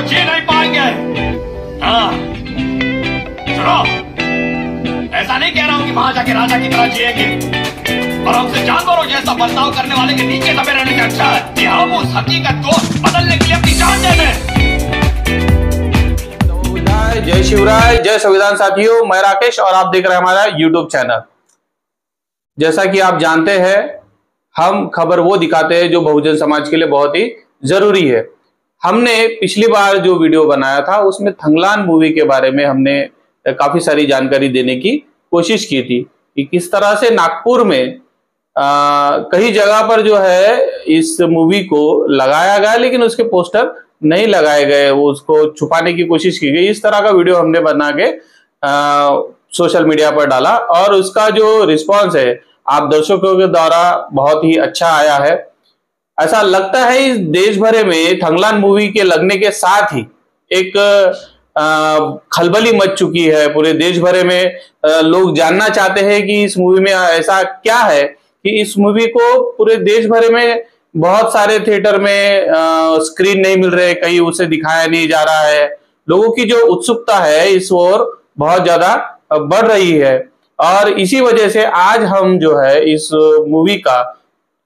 जी नहीं पाएंगे। हाँ सुनो, ऐसा नहीं कह रहा हूं कि वहां जाके राजा की तरह जिएंगे, और हमसे जानवरों जैसा बर्ताव करने वाले के नीचे दबे रहने से अच्छा है कि हम उस हकीकत को बदलने के लिए अपनी जान दे दें। जय शिवराय, जय संविधान साथियों, मैं राकेश और आप देख रहे हैं हमारा यूट्यूब चैनल। जैसा कि आप जानते हैं, हम खबर वो दिखाते हैं जो बहुजन समाज के लिए बहुत ही जरूरी है। हमने पिछली बार जो वीडियो बनाया था उसमें थंगलान मूवी के बारे में हमने काफी सारी जानकारी देने की कोशिश की थी कि किस तरह से नागपुर में कई जगह पर जो है इस मूवी को लगाया गया, लेकिन उसके पोस्टर नहीं लगाए गए, वो उसको छुपाने की कोशिश की गई। इस तरह का वीडियो हमने बना के सोशल मीडिया पर डाला और उसका जो रिस्पांस है आप दर्शकों के द्वारा बहुत ही अच्छा आया है। ऐसा लगता है इस देश भर में थंगलान मूवी के लगने के साथ ही एक खलबली मच चुकी है। पूरे देश भर में लोग जानना चाहते हैं कि इस मूवी में ऐसा क्या है कि इस मूवी को पूरे देश भर में बहुत सारे थिएटर में स्क्रीन नहीं मिल रहे, कहीं उसे दिखाया नहीं जा रहा है। लोगों की जो उत्सुकता है इस ओर बहुत ज्यादा बढ़ रही है और इसी वजह से आज हम जो है इस मूवी का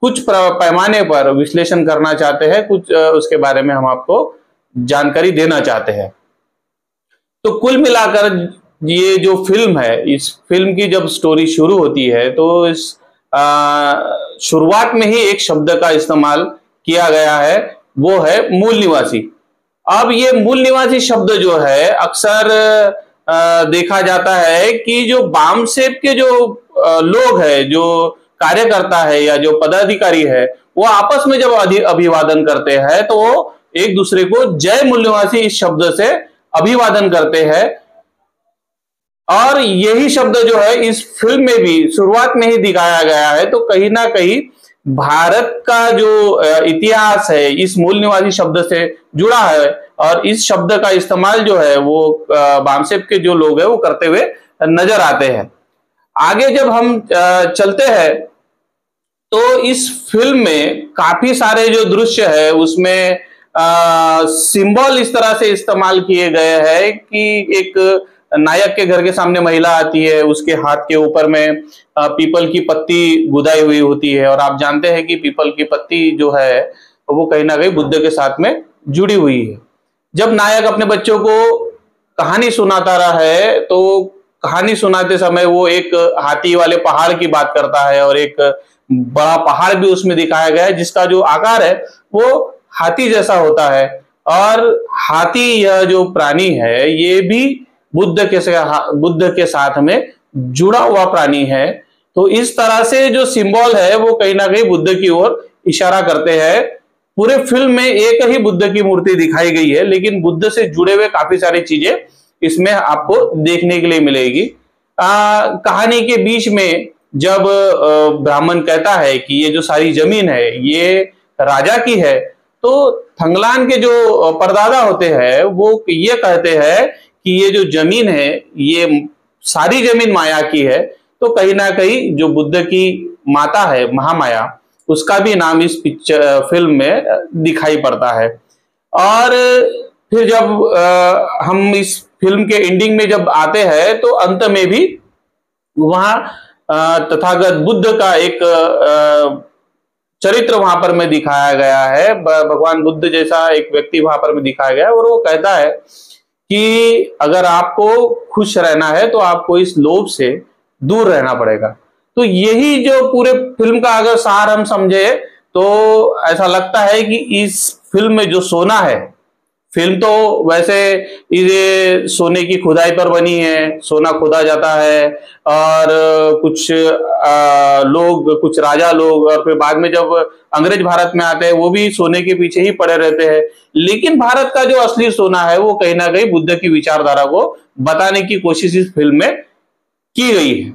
कुछ पैमाने पर विश्लेषण करना चाहते हैं, कुछ उसके बारे में हम आपको जानकारी देना चाहते हैं। तो कुल मिलाकर ये जो फिल्म है, इस फिल्म की जब स्टोरी शुरू होती है तो इस शुरुआत में ही एक शब्द का इस्तेमाल किया गया है, वो है मूल निवासी। अब ये मूल निवासी शब्द जो है अक्सर देखा जाता है कि जो बामसेब के जो लोग हैं, जो कार्यकर्ता है या जो पदाधिकारी है, वो आपस में जब अभिवादन करते हैं तो वो एक दूसरे को जय मूल निवासी इस शब्द से अभिवादन करते हैं। और यही शब्द जो है इस फिल्म में भी शुरुआत में ही दिखाया गया है। तो कहीं ना कहीं भारत का जो इतिहास है इस मूल निवासी शब्द से जुड़ा है और इस शब्द का इस्तेमाल जो है वो बामसेब के जो लोग हैं वो करते हुए नजर आते हैं। आगे जब हम चलते हैं तो इस फिल्म में काफी सारे जो दृश्य है उसमें सिंबल इस तरह से इस्तेमाल किए गए हैं कि एक नायक के घर के सामने महिला आती है, उसके हाथ के ऊपर में पीपल की पत्ती गुदाई हुई होती है और आप जानते हैं कि पीपल की पत्ती जो है वो कहीं ना कहीं बुद्ध के साथ में जुड़ी हुई है। जब नायक अपने बच्चों को कहानी सुनाता रहा है तो कहानी सुनाते समय वो एक हाथी वाले पहाड़ की बात करता है और एक बड़ा पहाड़ भी उसमें दिखाया गया है जिसका जो आकार है वो हाथी जैसा होता है। और हाथी यह जो प्राणी है ये भी बुद्ध के साथ में जुड़ा हुआ प्राणी है। तो इस तरह से जो सिंबल है वो कहीं ना कहीं बुद्ध की ओर इशारा करते हैं। पूरे फिल्म में एक ही बुद्ध की मूर्ति दिखाई गई है, लेकिन बुद्ध से जुड़े हुए काफी सारी चीजें इसमें आपको देखने के लिए मिलेगी। कहानी के बीच में जब ब्राह्मण कहता है कि ये जो सारी जमीन है ये राजा की है, तो थंगलान के जो परदादा होते हैं वो ये कहते हैं कि ये जो जमीन है ये सारी जमीन माया की है। तो कहीं ना कहीं जो बुद्ध की माता है महामाया, उसका भी नाम इस फिल्म में दिखाई पड़ता है। और फिर जब हम इस फिल्म के एंडिंग में जब आते हैं तो अंत में भी वहां तथागत बुद्ध का एक चरित्र वहां पर में दिखाया गया है। भगवान बुद्ध जैसा एक व्यक्ति वहां पर में दिखाया गया है और वो कहता है कि अगर आपको खुश रहना है तो आपको इस लोभ से दूर रहना पड़ेगा। तो यही जो पूरे फिल्म का अगर सार हम समझे तो ऐसा लगता है कि इस फिल्म में जो सोना है, फिल्म तो वैसे ये सोने की खुदाई पर बनी है, सोना खोदा जाता है और कुछ लोग, कुछ राजा लोग और फिर बाद में जब अंग्रेज भारत में आते हैं वो भी सोने के पीछे ही पड़े रहते हैं। लेकिन भारत का जो असली सोना है वो कहीं ना कहीं बुद्ध की विचारधारा को बताने की कोशिश इस फिल्म में की गई है।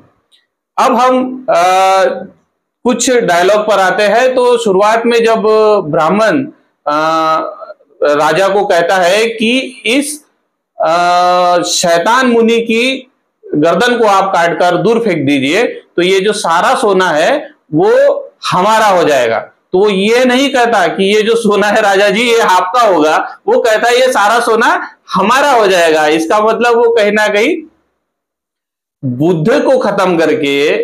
अब हम कुछ डायलॉग पर आते हैं। तो शुरुआत में जब ब्राह्मण राजा को कहता है कि इस शैतान मुनि की गर्दन को आप काटकर दूर फेंक दीजिए तो ये जो सारा सोना है वो हमारा हो जाएगा। तो वो ये नहीं कहता कि ये जो सोना है राजा जी ये आपका होगा, वो कहता है ये सारा सोना हमारा हो जाएगा। इसका मतलब वो कहीं ना कहीं बुद्ध को खत्म करके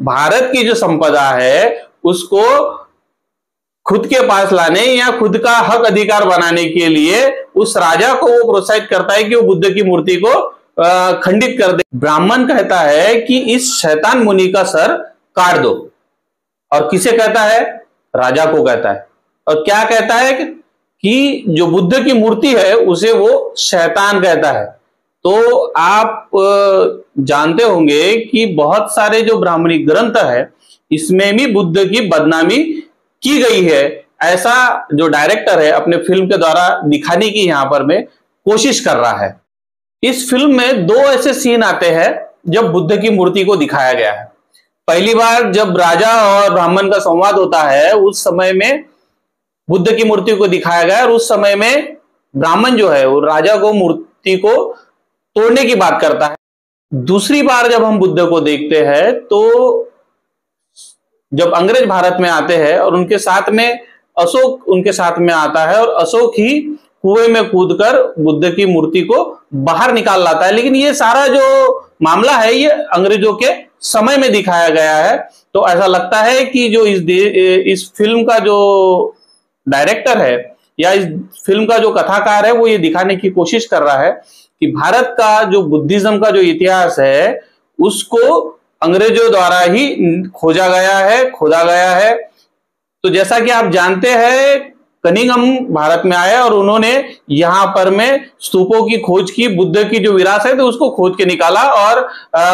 भारत की जो संपदा है उसको खुद के पास लाने या खुद का हक अधिकार बनाने के लिए उस राजा को वो प्रोत्साहित करता है कि वो बुद्ध की मूर्ति को खंडित कर दे। ब्राह्मण कहता है कि इस शैतान मुनि का सर काट दो, और किसे कहता है? राजा को कहता है। और क्या कहता है कि जो बुद्ध की मूर्ति है उसे वो शैतान कहता है। तो आप जानते होंगे कि बहुत सारे जो ब्राह्मणी ग्रंथ है इसमें भी बुद्ध की बदनामी की गई है। ऐसा जो डायरेक्टर है अपने फिल्म के द्वारा दिखाने की यहां पर में कोशिश कर रहा है। इस फिल्म में दो ऐसे सीन आते हैं जब बुद्ध की मूर्ति को दिखाया गया है। पहली बार जब राजा और ब्राह्मण का संवाद होता है उस समय में बुद्ध की मूर्ति को दिखाया गया, और उस समय में ब्राह्मण जो है वो राजा को मूर्ति को तोड़ने की बात करता है। दूसरी बार जब हम बुद्ध को देखते हैं तो जब अंग्रेज भारत में आते हैं और उनके साथ में अशोक उनके साथ में आता है, और अशोक ही कुएं में कूदकर बुद्ध की मूर्ति को बाहर निकाल लाता है। लेकिन ये सारा जो मामला है ये अंग्रेजों के समय में दिखाया गया है। तो ऐसा लगता है कि जो इस फिल्म का जो डायरेक्टर है या इस फिल्म का जो कथाकार है वो ये दिखाने की कोशिश कर रहा है कि भारत का जो बुद्धिज्म का जो इतिहास है उसको अंग्रेजों द्वारा ही खोदा गया है। तो जैसा कि आप जानते हैं कनिंघम भारत में आए और उन्होंने यहां पर में स्तूपों की खोज की, बुद्ध की जो विरासत है तो उसको खोज के निकाला और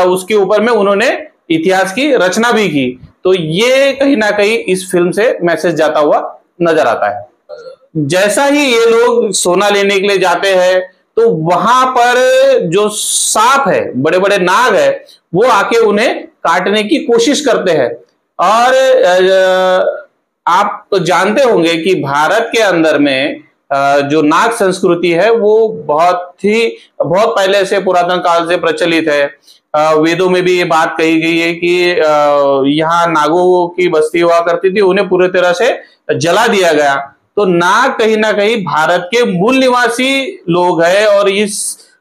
उसके ऊपर में उन्होंने इतिहास की रचना भी की। तो ये कहीं ना कहीं इस फिल्म से मैसेज जाता हुआ नजर आता है। जैसा ही ये लोग सोना लेने के लिए जाते हैं तो वहां पर जो सांप है, बड़े बड़े नाग है, वो आके उन्हें काटने की कोशिश करते हैं। और आप तो जानते होंगे कि भारत के अंदर में जो नाग संस्कृति है वो बहुत पहले से पुरातन काल से प्रचलित है। वेदों में भी ये बात कही गई है कि यहाँ नागों की बस्ती हुआ करती थी, उन्हें पूरी तरह से जला दिया गया। तो नाग कहीं ना कहीं भारत के मूल निवासी लोग हैं और इस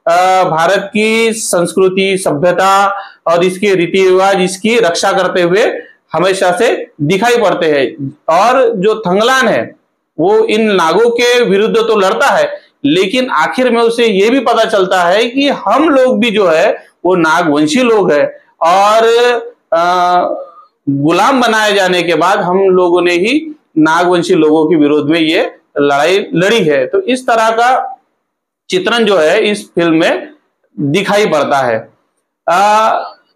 भारत की संस्कृति, सभ्यता और इसके रीति रिवाज इसकी रक्षा करते हुए हमेशा से दिखाई पड़ते हैं। और जो थंगलान है वो इन नागों के विरुद्ध तो लड़ता है, लेकिन आखिर में उसे ये भी पता चलता है कि हम लोग भी जो है वो नागवंशी लोग हैं, और गुलाम बनाए जाने के बाद हम लोगों ने ही नागवंशी लोगों के विरोध में ये लड़ाई लड़ी है। तो इस तरह का चित्रण जो है इस फिल्म में दिखाई पड़ता है।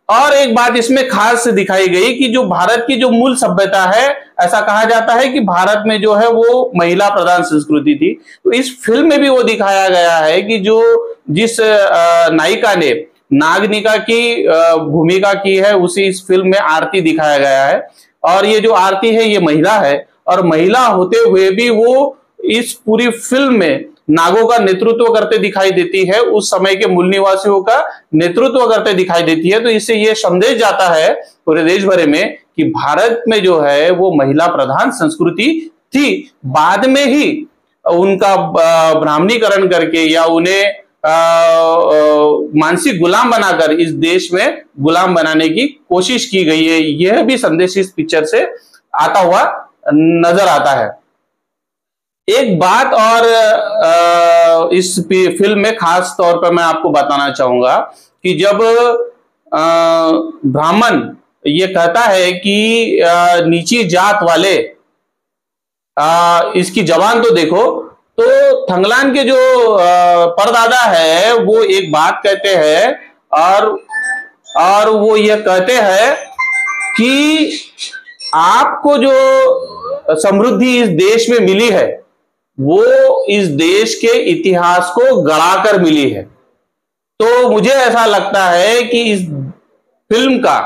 और एक बात इसमें खास दिखाई गई कि जो भारत की जो मूल सभ्यता है, ऐसा कहा जाता है कि भारत में जो है वो महिला प्रधान संस्कृति थी। तो इस फिल्म में भी वो दिखाया गया है कि जिस नायिका ने नागनिका की भूमिका की है उसी इस फिल्म में आरती दिखाया गया है। और ये जो आरती है ये महिला है, और महिला होते हुए भी वो इस पूरी फिल्म में नागों का नेतृत्व करते दिखाई देती है, उस समय के मूल निवासियों का नेतृत्व करते दिखाई देती है। तो इससे ये संदेश जाता है पूरे देश भर में कि भारत में जो है वो महिला प्रधान संस्कृति थी। बाद में ही उनका ब्राह्मणीकरण करके या उन्हें मानसिक गुलाम बनाकर इस देश में गुलाम बनाने की कोशिश की गई है। यह भी संदेश इस पिक्चर से आता हुआ नजर आता है। एक बात और इस फिल्म में खास तौर पर मैं आपको बताना चाहूंगा कि जब ब्राह्मण ये कहता है कि नीची जात वाले इसकी जबान तो देखो, तो थंगलान के जो परदादा है वो एक बात कहते हैं और वो ये कहते हैं कि आपको जो समृद्धि इस देश में मिली है वो इस देश के इतिहास को गढ़ाकर मिली है। तो मुझे ऐसा लगता है कि इस फिल्म का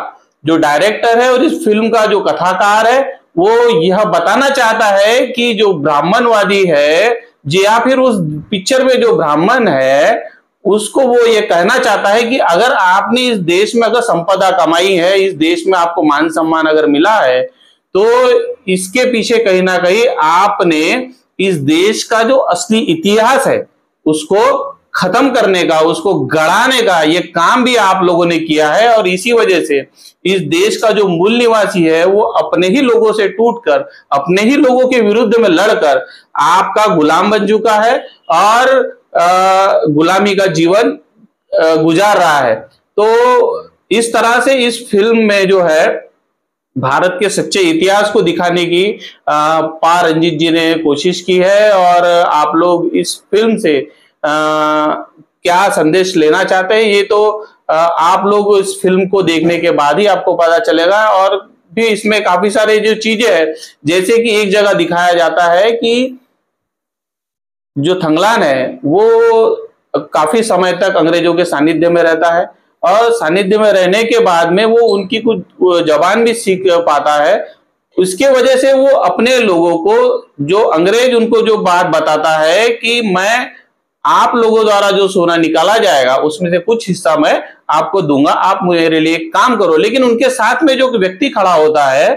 जो डायरेक्टर है और इस फिल्म का जो कथाकार है वो यह बताना चाहता है कि जो ब्राह्मणवादी है या फिर उस पिक्चर में जो ब्राह्मण है उसको वो ये कहना चाहता है कि अगर आपने इस देश में अगर संपदा कमाई है, इस देश में आपको मान सम्मान अगर मिला है, तो इसके पीछे कहीं ना कहीं आपने इस देश का जो असली इतिहास है उसको खत्म करने का, उसको गड़ाने का ये काम भी आप लोगों ने किया है। और इसी वजह से इस देश का जो मूल निवासी है वो अपने ही लोगों से टूटकर, अपने ही लोगों के विरुद्ध में लड़कर आपका गुलाम बन चुका है और गुलामी का जीवन गुजार रहा है। तो इस तरह से इस फिल्म में जो है भारत के सच्चे इतिहास को दिखाने की पा रंजीत जी ने कोशिश की है। और आप लोग इस फिल्म से क्या संदेश लेना चाहते हैं ये तो आप लोग इस फिल्म को देखने के बाद ही आपको पता चलेगा। और भी इसमें काफी सारे जो चीजें हैं, जैसे कि एक जगह दिखाया जाता है कि जो थंगलान है वो काफी समय तक अंग्रेजों के सानिध्य में रहता है और सानिध्य में रहने के बाद में वो उनकी कुछ जबान भी सीख पाता है। उसके वजह से वो अपने लोगों को, जो अंग्रेज उनको जो बात बताता है कि मैं आप लोगों द्वारा जो सोना निकाला जाएगा उसमें से कुछ हिस्सा मैं आपको दूंगा, आप मेरे लिए काम करो। लेकिन उनके साथ में जो व्यक्ति खड़ा होता है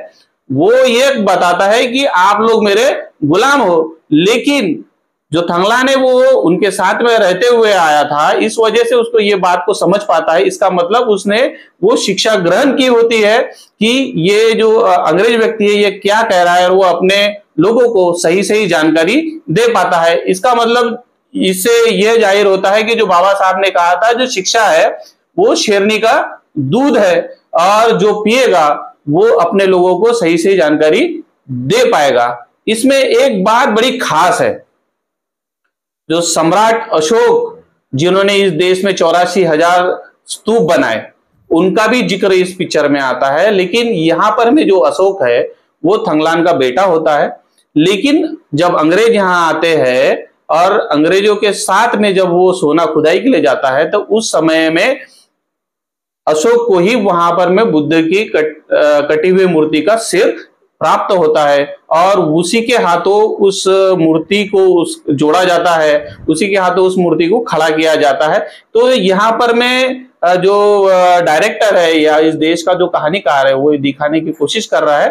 वो ये बताता है कि आप लोग मेरे गुलाम हो। लेकिन जो थंगलान है वो उनके साथ में रहते हुए आया था, इस वजह से उसको ये बात को समझ पाता है। इसका मतलब उसने वो शिक्षा ग्रहण की होती है कि ये जो अंग्रेज व्यक्ति है ये क्या कह रहा है और वो अपने लोगों को सही सही जानकारी दे पाता है। इसका मतलब इससे यह जाहिर होता है कि जो बाबा साहब ने कहा था जो शिक्षा है वो शेरनी का दूध है और जो पिएगा वो अपने लोगों को सही सही जानकारी दे पाएगा। इसमें एक बात बड़ी खास है, जो सम्राट अशोक जिन्होंने इस देश में 84,000 स्तूप बनाए उनका भी जिक्र इस पिक्चर में आता है। लेकिन यहां पर में जो अशोक है वो थंगलान का बेटा होता है। लेकिन जब अंग्रेज यहां आते हैं और अंग्रेजों के साथ में जब वो सोना खुदाई के लिए जाता है तो उस समय में अशोक को ही वहां पर में बुद्ध की कटी हुई मूर्ति का सिर प्राप्त होता है और उसी के हाथों उस मूर्ति को जोड़ा जाता है, उसी के हाथों उस मूर्ति को खड़ा किया जाता है। तो यहाँ पर में जो डायरेक्टर है या इस देश का जो कहानीकार है वो दिखाने की कोशिश कर रहा है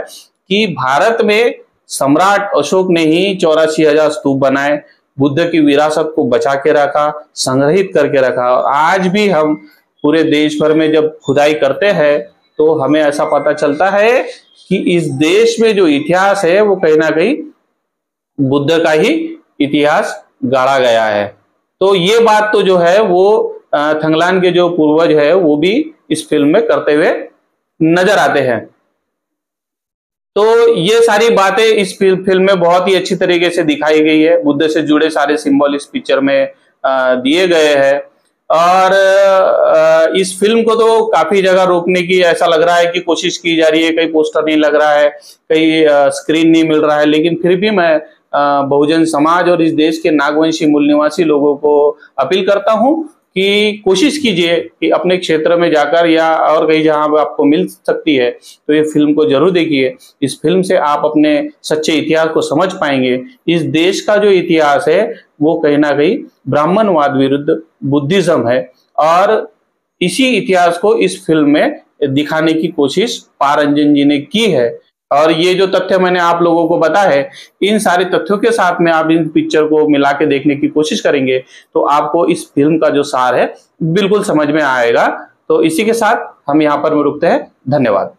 कि भारत में सम्राट अशोक ने ही 84,000 स्तूप बनाए, बुद्ध की विरासत को बचा के रखा, संग्रहित करके रखा। और आज भी हम पूरे देश भर में जब खुदाई करते हैं तो हमें ऐसा पता चलता है कि इस देश में जो इतिहास है वो कहीं ना कहीं बुद्ध का ही इतिहास गाड़ा गया है। तो ये बात तो जो है वो थंगलान के जो पूर्वज है वो भी इस फिल्म में करते हुए नजर आते हैं। तो ये सारी बातें इस फिल्म में बहुत ही अच्छी तरीके से दिखाई गई है। बुद्ध से जुड़े सारे सिंबल इस पिक्चर में दिए गए हैं। और इस फिल्म को तो काफी जगह रोकने की ऐसा लग रहा है कि कोशिश की जा रही है, कहीं पोस्टर नहीं लग रहा है, कहीं स्क्रीन नहीं मिल रहा है। लेकिन फिर भी मैं बहुजन समाज और इस देश के नागवंशी मूल निवासी लोगों को अपील करता हूं कि कोशिश कीजिए कि अपने क्षेत्र में जाकर या और कहीं जहां पर आपको मिल सकती है तो ये फिल्म को जरूर देखिए। इस फिल्म से आप अपने सच्चे इतिहास को समझ पाएंगे। इस देश का जो इतिहास है वो कहीं ना कहीं ब्राह्मणवाद विरुद्ध बुद्धिज्म है और इसी इतिहास को इस फिल्म में दिखाने की कोशिश पा रंजन जी ने की है। और ये जो तथ्य मैंने आप लोगों को बताया है, इन सारे तथ्यों के साथ में आप इन पिक्चर को मिला के देखने की कोशिश करेंगे तो आपको इस फिल्म का जो सार है बिल्कुल समझ में आएगा। तो इसी के साथ हम यहाँ पर रुकते हैं। धन्यवाद।